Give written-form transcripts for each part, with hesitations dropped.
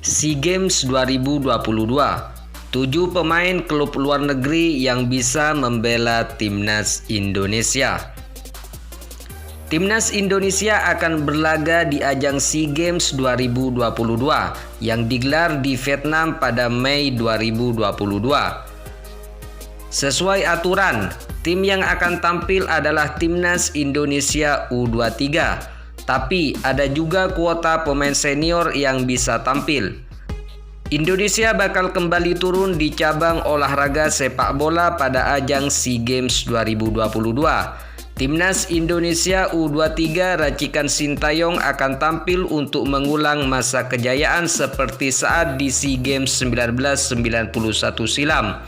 SEA Games 2022. 7 pemain klub luar negeri yang bisa membela timnas Indonesia. Timnas Indonesia akan berlaga di ajang SEA Games 2022 yang digelar di Vietnam pada Mei 2022. Sesuai aturan, tim yang akan tampil adalah Timnas Indonesia U23, tapi ada juga kuota pemain senior yang bisa tampil. Indonesia bakal kembali turun di cabang olahraga sepak bola pada ajang SEA Games 2022. Timnas Indonesia U23 racikan Sintayong akan tampil untuk mengulang masa kejayaan seperti saat di SEA Games 1991 silam.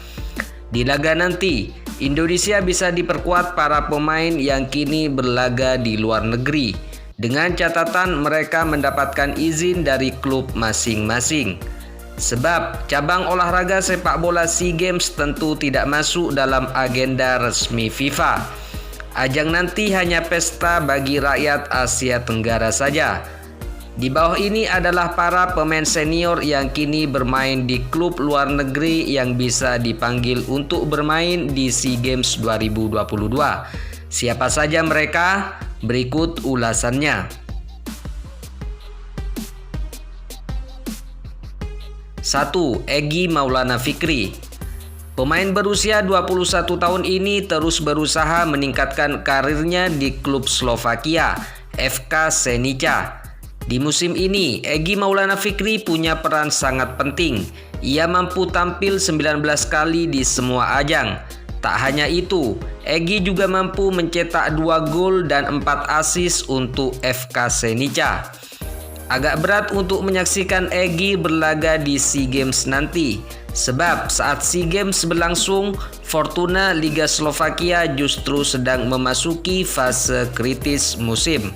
Di laga nanti, Indonesia bisa diperkuat para pemain yang kini berlaga di luar negeri, dengan catatan mereka mendapatkan izin dari klub masing-masing. Sebab cabang olahraga sepak bola SEA Games tentu tidak masuk dalam agenda resmi FIFA. Ajang nanti hanya pesta bagi rakyat Asia Tenggara saja. Di bawah ini adalah para pemain senior yang kini bermain di klub luar negeri yang bisa dipanggil untuk bermain di SEA Games 2022. Siapa saja mereka? Berikut ulasannya. 1. Egy Maulana Fikri. Pemain berusia 21 tahun ini terus berusaha meningkatkan karirnya di klub Slovakia, FK Senica. Di musim ini, Egy Maulana Fikri punya peran sangat penting. Ia mampu tampil 19 kali di semua ajang. Tak hanya itu, Egy juga mampu mencetak 2 gol dan 4 assist untuk FK Senica. Agak berat untuk menyaksikan Egy berlaga di SEA Games nanti, sebab saat SEA Games berlangsung, Fortuna Liga Slovakia justru sedang memasuki fase kritis musim.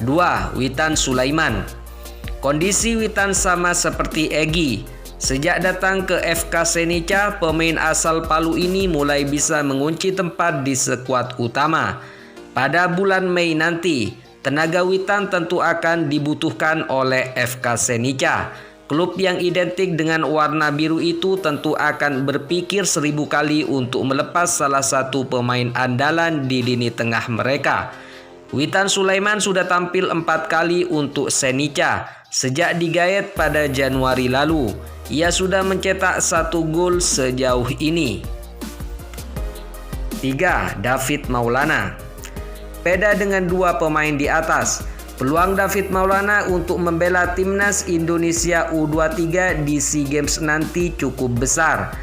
2. Witan Sulaiman. Kondisi Witan sama seperti Egy. Sejak datang ke FK Senica, pemain asal Palu ini mulai bisa mengunci tempat di skuad utama. Pada bulan Mei nanti, tenaga Witan tentu akan dibutuhkan oleh FK Senica. Klub yang identik dengan warna biru itu tentu akan berpikir 1000 kali untuk melepas salah satu pemain andalan di lini tengah mereka. Witan Sulaiman sudah tampil 4 kali untuk Senica sejak digaet pada Januari lalu. Ia sudah mencetak 1 gol sejauh ini. 3. David Maulana. Beda dengan 2 pemain di atas, peluang David Maulana untuk membela timnas Indonesia U23 di SEA Games nanti cukup besar.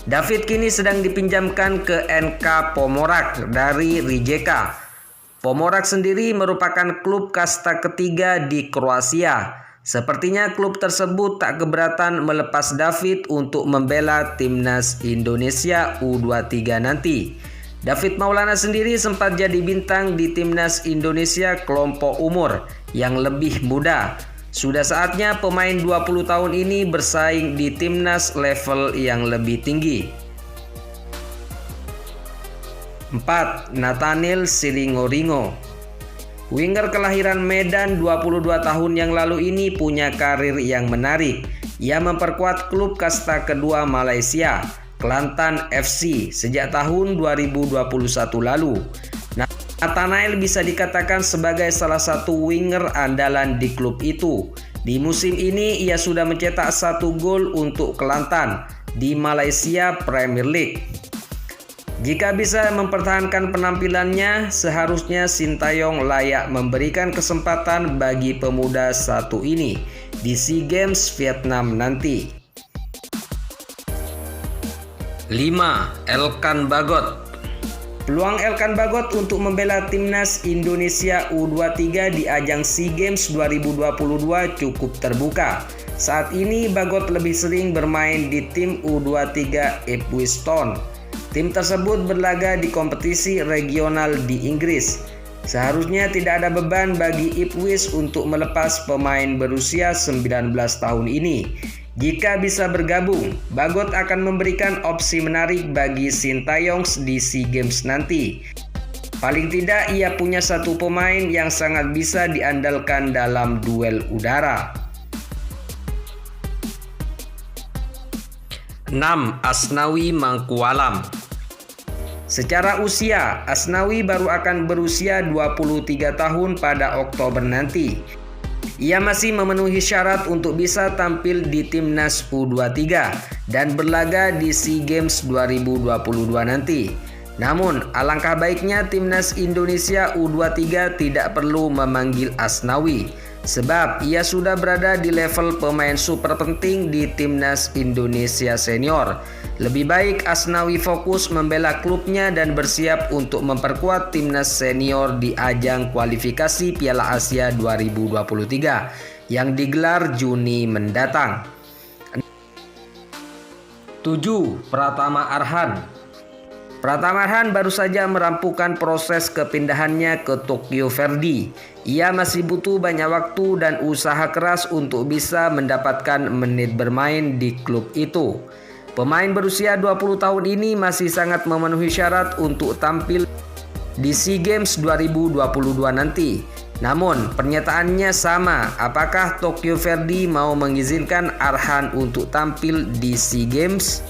David kini sedang dipinjamkan ke NK Pomorak dari Rijeka. Pomorak sendiri merupakan klub kasta ketiga di Kroasia. Sepertinya klub tersebut tak keberatan melepas David untuk membela timnas Indonesia U23 nanti. David Maulana sendiri sempat jadi bintang di timnas Indonesia kelompok umur yang lebih muda. Sudah saatnya pemain 20 tahun ini bersaing di timnas level yang lebih tinggi. 4. Nathaniel Silingoringo. Winger kelahiran Medan 22 tahun yang lalu ini punya karir yang menarik. Ia memperkuat klub kasta kedua Malaysia, Kelantan FC, sejak tahun 2021 lalu. Nathaniel bisa dikatakan sebagai salah satu winger andalan di klub itu. Di musim ini ia sudah mencetak 1 gol untuk Kelantan di Malaysia Premier League. Jika bisa mempertahankan penampilannya, seharusnya Sintayong layak memberikan kesempatan bagi pemuda satu ini di SEA Games Vietnam nanti. 5. Elkan Bagot. Peluang Elkan Bagot untuk membela timnas Indonesia U23 di ajang SEA Games 2022 cukup terbuka. Saat ini Bagot lebih sering bermain di tim U23 Ipswich Town. Tim tersebut berlaga di kompetisi regional di Inggris. Seharusnya tidak ada beban bagi Ipswich untuk melepas pemain berusia 19 tahun ini. Jika bisa bergabung, Bagot akan memberikan opsi menarik bagi Sintayong di SEA Games nanti. Paling tidak ia punya satu pemain yang sangat bisa diandalkan dalam duel udara. 6. Asnawi Mangkualam. Secara usia, Asnawi baru akan berusia 23 tahun pada Oktober nanti. Ia masih memenuhi syarat untuk bisa tampil di Timnas U23 dan berlaga di SEA Games 2022 nanti. Namun, alangkah baiknya Timnas Indonesia U23 tidak perlu memanggil Asnawi, sebab ia sudah berada di level pemain super penting di Timnas Indonesia Senior. Lebih baik Asnawi fokus membela klubnya dan bersiap untuk memperkuat Timnas Senior di ajang kualifikasi Piala Asia 2023 yang digelar Juni mendatang. 7. Pratama Arhan. Pratama Arhan baru saja merampungkan proses kepindahannya ke Tokyo Verdy. Ia masih butuh banyak waktu dan usaha keras untuk bisa mendapatkan menit bermain di klub itu. Pemain berusia 20 tahun ini masih sangat memenuhi syarat untuk tampil di SEA Games 2022 nanti. Namun, pernyataannya sama, apakah Tokyo Verdy mau mengizinkan Arhan untuk tampil di SEA Games?